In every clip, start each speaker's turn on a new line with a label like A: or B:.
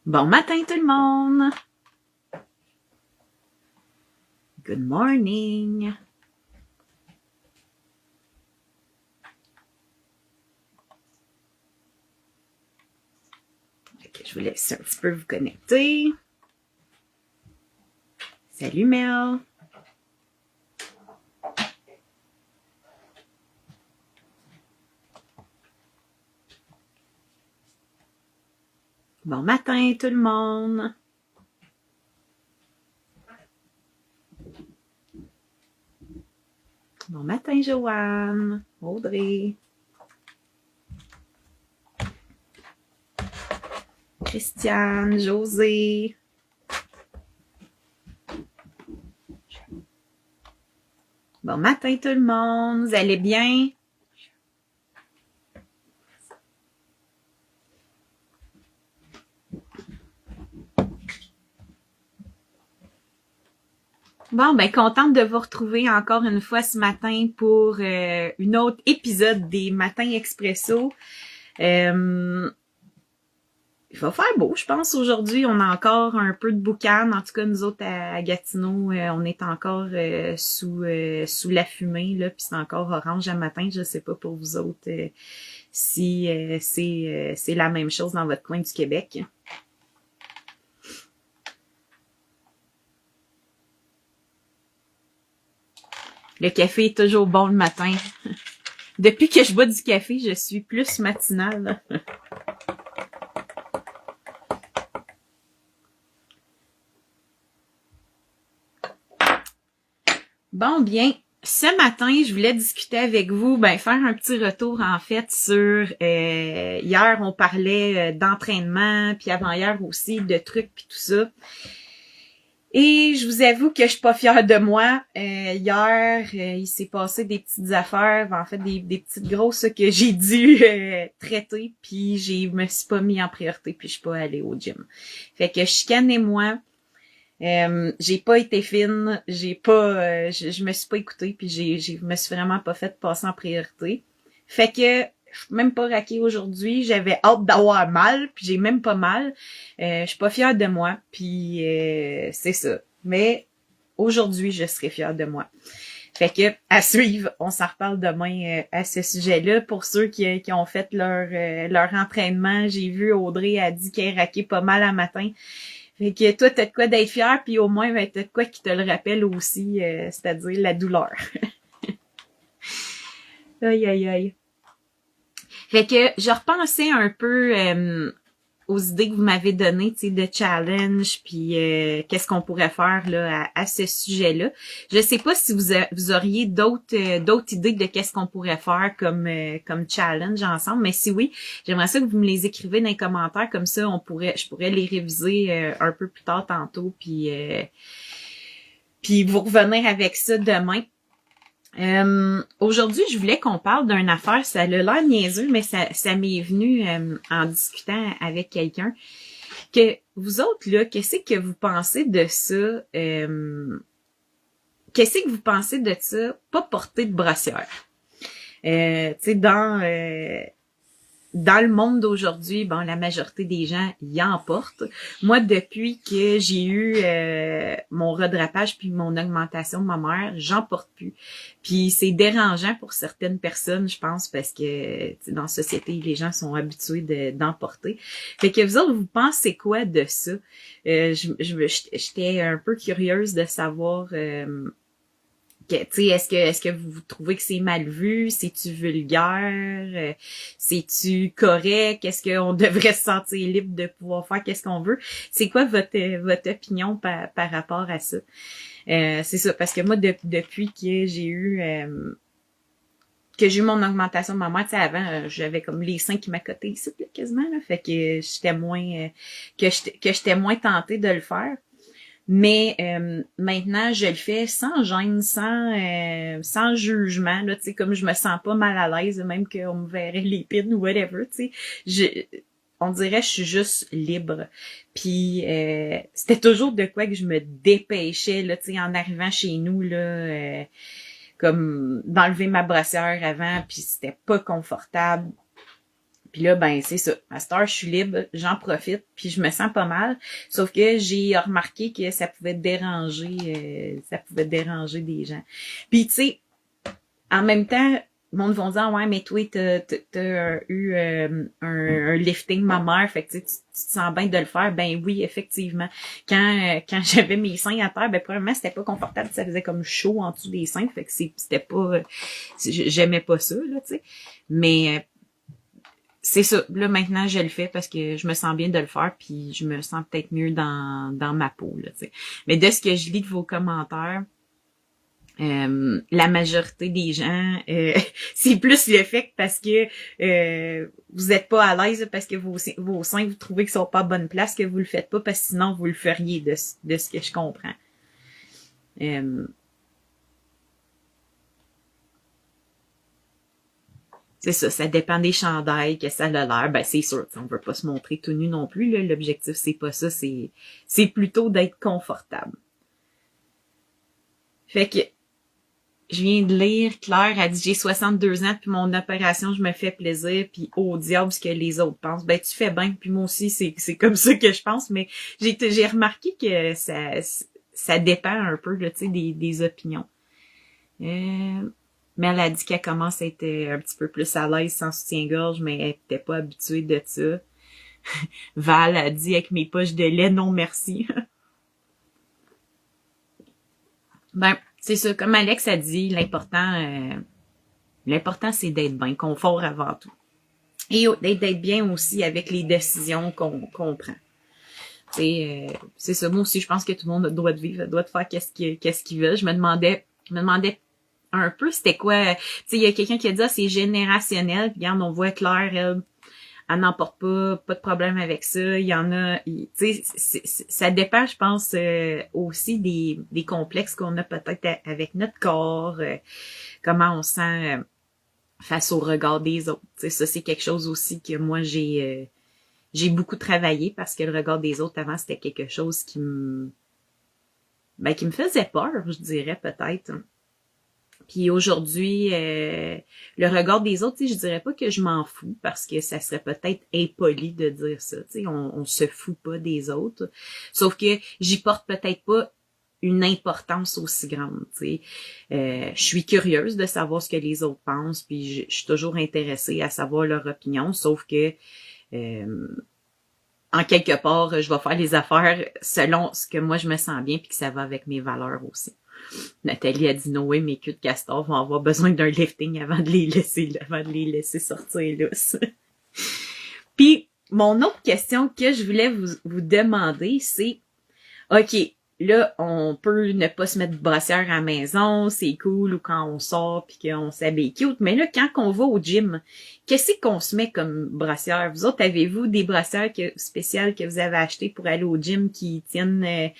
A: Bon matin tout le monde! Good morning! Ok, je vous laisse un petit peu vous connecter. Salut Mel! Bon matin tout le monde! Bon matin Joanne, Audrey, Christiane, José. Bon matin tout le monde, vous allez bien? Bon, ben contente de vous retrouver encore une fois ce matin pour une autre épisode des Matins Expresso. Il va faire beau, je pense, aujourd'hui. On a encore un peu de boucan. En tout cas, nous autres, à Gatineau, on est encore sous la fumée, là, puis c'est encore orange à matin. Je sais pas pour vous autres si c'est la même chose dans votre coin du Québec. Le café est toujours bon le matin. Depuis que je bois du café, je suis plus matinale. Bon, bien, ce matin, je voulais discuter avec vous, faire un petit retour en fait sur hier, on parlait d'entraînement, puis avant-hier aussi de trucs puis tout ça. Et je vous avoue que je suis pas fière de moi. Hier, il s'est passé des petites affaires, en fait des petites grosses que j'ai dû traiter, puis je me suis pas mis en priorité, puis je suis pas allée au gym. Fait que chicanez-moi. J'ai pas été fine, j'ai pas, je me suis pas écoutée, puis je me suis vraiment pas fait passer en priorité. Fait que je suis même pas raquée aujourd'hui, j'avais hâte d'avoir mal, puis j'ai même pas mal. Je suis pas fière de moi, puis c'est ça. Mais aujourd'hui, je serai fière de moi. Fait que à suivre, on s'en reparle demain à ce sujet-là. Pour ceux qui ont fait leur entraînement, j'ai vu Audrey a dit qu'elle raquait pas mal à matin. Fait que toi, t'as de quoi d'être fier, puis au moins, t'as de quoi qui te le rappelle aussi, c'est-à-dire la douleur. Aïe, aïe, aïe. Fait que je repensais un peu aux idées que vous m'avez données, tu sais, de challenge, puis qu'est-ce qu'on pourrait faire là à ce sujet-là. Je sais pas si vous auriez d'autres idées de qu'est-ce qu'on pourrait faire comme challenge ensemble, mais si oui, j'aimerais ça que vous me les écrivez dans les commentaires, comme ça je pourrais les réviser un peu plus tard tantôt, puis vous revenir avec ça demain. Aujourd'hui, je voulais qu'on parle d'une affaire, ça a l'air niaiseux, mais ça m'est venu en discutant avec quelqu'un, que vous autres, là, qu'est-ce que vous pensez de ça? Qu'est-ce que vous pensez de ça? Pas porter de brassière. Tu sais, dans le monde d'aujourd'hui, bon, la majorité des gens y en portent. Moi, depuis que j'ai eu mon redrapage puis mon augmentation de ma mère, j'en porte plus. Puis c'est dérangeant pour certaines personnes, je pense, parce que dans la société, les gens sont habitués d'en porter. Fait que vous autres, vous pensez quoi de ça? J'étais un peu curieuse de savoir... est-ce que vous trouvez que c'est mal vu? C'est-tu vulgaire? C'est-tu correct? Est-ce qu'on devrait se sentir libre de pouvoir faire qu'est-ce qu'on veut? C'est quoi votre opinion par rapport à ça? C'est ça, parce que moi, depuis que j'ai eu mon augmentation de ma mère, tu sais, avant, j'avais comme les seins qui m'accotaient ici, là, quasiment, là, fait que j'étais moins j'étais moins tentée de le faire. Mais maintenant, je le fais sans gêne, sans jugement, là, tu sais, comme je me sens pas mal à l'aise, même qu'on me verrait l'épine ou whatever, tu sais. On dirait que je suis juste libre. Puis c'était toujours de quoi que je me dépêchais, là, tu sais, en arrivant chez nous, là, comme d'enlever ma brassière avant, puis c'était pas confortable. Puis là, ben c'est ça. À cette heure, je suis libre, j'en profite, puis je me sens pas mal. Sauf que j'ai remarqué que ça pouvait déranger des gens. Puis tu sais, en même temps, le monde va dire, ouais, mais toi, t'as eu un lifting mammaire, fait que tu te sens bien de le faire. Ben oui, effectivement. Quand j'avais mes seins à terre, ben premièrement, c'était pas confortable, ça faisait comme chaud en dessous des seins, fait que c'était pas, j'aimais pas ça, là, tu sais. Mais c'est ça. Là, maintenant, je le fais parce que je me sens bien de le faire, puis je me sens peut-être mieux dans ma peau, là, tu sais. Mais de ce que je lis de vos commentaires, la majorité des gens, c'est plus le fait que parce que vous êtes pas à l'aise parce que vos seins, vous trouvez qu'ils sont pas à bonne place, que vous le faites pas, parce que sinon, vous le feriez de ce que je comprends. C'est ça dépend des chandails, que ça a l'air. Ben, c'est sûr, on veut pas se montrer tout nu non plus, là. L'objectif, c'est pas ça, c'est plutôt d'être confortable. Fait que, je viens de lire, Claire a dit, j'ai 62 ans, puis mon opération, je me fais plaisir, puis au diable ce que les autres pensent. Ben, tu fais bien, puis moi aussi, c'est comme ça que je pense, mais j'ai remarqué que ça dépend un peu, là, tu sais, des opinions. Mais elle a dit qu'elle commence à être un petit peu plus à l'aise sans soutien-gorge, mais elle était pas habituée de ça. Val a dit avec mes poches de lait, non merci. Ben, c'est ça, comme Alex a dit, l'important c'est d'être bien, confort avant tout. Et d'être bien aussi avec les décisions qu'on prend. C'est ça, moi aussi, je pense que tout le monde doit vivre, doit faire qu'est-ce qu'il veut. Je me demandais un peu c'était quoi, tu sais, il y a quelqu'un qui a dit, ah, c'est générationnel, puis regarde, on voit Claire, elle n'emporte pas de problème avec ça. Il y en a, tu sais, ça dépend, je pense, aussi des complexes qu'on a peut-être avec notre corps, comment on sent face au regard des autres. Tu sais, ça, c'est quelque chose aussi que moi, j'ai beaucoup travaillé parce que le regard des autres, avant, c'était quelque chose qui me faisait peur, je dirais, peut-être. Puis aujourd'hui, le regard des autres, tu sais, je dirais pas que je m'en fous parce que ça serait peut-être impoli de dire ça. Tu sais, on se fout pas des autres. Sauf que j'y porte peut-être pas une importance aussi grande. Tu sais, je suis curieuse de savoir ce que les autres pensent, puis je suis toujours intéressée à savoir leur opinion. Sauf que en quelque part, je vais faire les affaires selon ce que moi je me sens bien, puis que ça va avec mes valeurs aussi. Nathalie a dit Noé, mes culs de castor vont avoir besoin d'un lifting avant de les laisser sortir lousses. Puis, mon autre question que je voulais vous demander, c'est, OK, là, on peut ne pas se mettre de brassière à la maison, c'est cool, ou quand on sort puis qu'on s'habille cute, mais là, quand on va au gym, qu'est-ce qu'on se met comme brassière? Vous autres, avez-vous des brassières spéciales que vous avez achetées pour aller au gym qui tiennent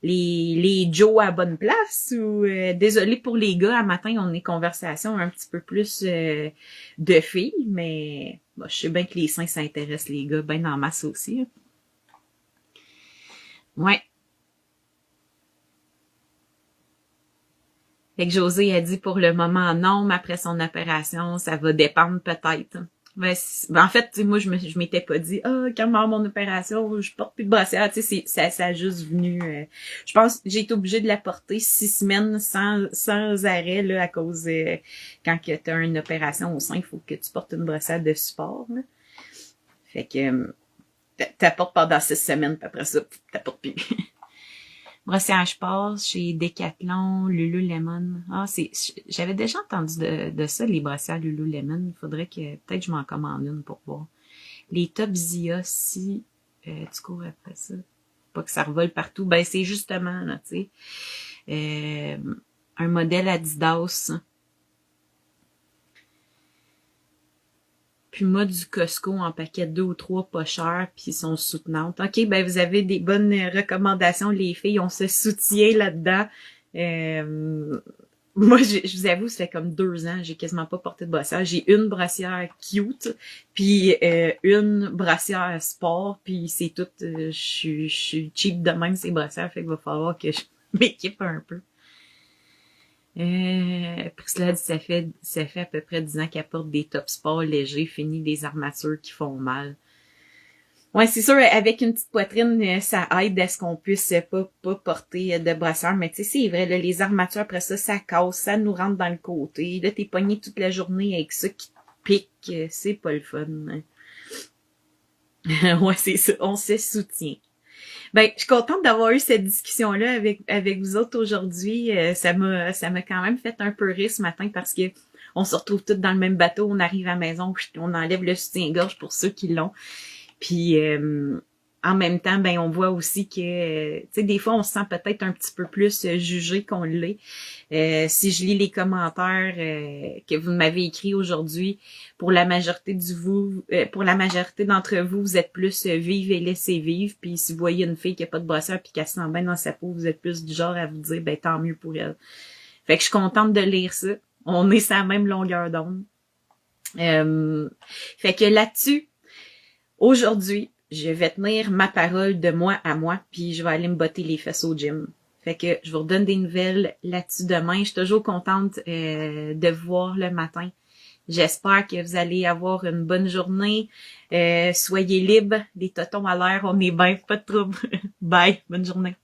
A: les Joe à bonne place ou désolé pour les gars, à matin on est conversation un petit peu plus de filles, mais bon, je sais bien que les seins ça intéresse les gars ben en masse aussi. Hein. Ouais. Fait que José a dit pour le moment non, mais après son opération, ça va dépendre peut-être. En fait, moi, je m'étais pas dit, quand je vais avoir mon opération, je porte plus de brassière. Tu sais, ça a juste venu. Je pense que j'ai été obligée de la porter 6 semaines sans arrêt, là, à cause, quand tu as une opération au sein, il faut que tu portes une brassière de support, là. Fait que, t'apportes pendant 6 semaines, puis après ça, t'apportes plus. Brossage passe chez Decathlon, Lululemon. Ah, j'avais déjà entendu de ça, les brossières Lululemon. Il faudrait que, peut-être je m'en commande une pour voir. Les Top Zia, si, tu cours après ça. Pas que ça revole partout. Ben, c'est justement, là, tu sais, un modèle Adidas. Puma du Costco en paquet 2 ou 3 pas chers, puis ils sont soutenantes. OK, ben vous avez des bonnes recommandations, les filles. On se soutient là-dedans. Moi, je vous avoue, ça fait comme 2 ans, j'ai quasiment pas porté de brassière. J'ai une brassière cute, puis une brassière sport, puis c'est tout. Je suis cheap de même ces brassières, fait qu'il va falloir que je m'équipe un peu. Priscilla dit ça fait à peu près 10 ans qu'elle porte des top sport légers, fini des armatures qui font mal. Ouais, c'est sûr, avec une petite poitrine, ça aide à ce qu'on puisse pas porter de brasseur. Mais tu sais, c'est vrai, là, les armatures, après ça casse, ça nous rentre dans le côté. Là, t'es pogné toute la journée avec ça qui te pique. C'est pas le fun. Ouais, c'est ça. On se soutient. Ben, je suis contente d'avoir eu cette discussion-là avec vous autres aujourd'hui. Ça m'a quand même fait un peu rire ce matin parce que on se retrouve tous dans le même bateau. On arrive à la maison, on enlève le soutien-gorge pour ceux qui l'ont. Puis en même temps, ben on voit aussi que, tu sais, des fois on se sent peut-être un petit peu plus jugé qu'on l'est. Si je lis les commentaires que vous m'avez écrits aujourd'hui, pour la majorité d'entre vous, vous êtes plus vive et laissez vivre. Puis si vous voyez une fille qui a pas de brosseur puis qui se sent bien dans sa peau, vous êtes plus du genre à vous dire ben tant mieux pour elle. Fait que je suis contente de lire ça. On est sur la même longueur d'onde. Fait que là-dessus, aujourd'hui, je vais tenir ma parole de moi à moi, puis je vais aller me botter les fesses au gym. Fait que je vous redonne des nouvelles là-dessus demain. Je suis toujours contente de vous voir le matin. J'espère que vous allez avoir une bonne journée. Soyez libres, les totons à l'air, on est bien, pas de trouble. Bye, bonne journée.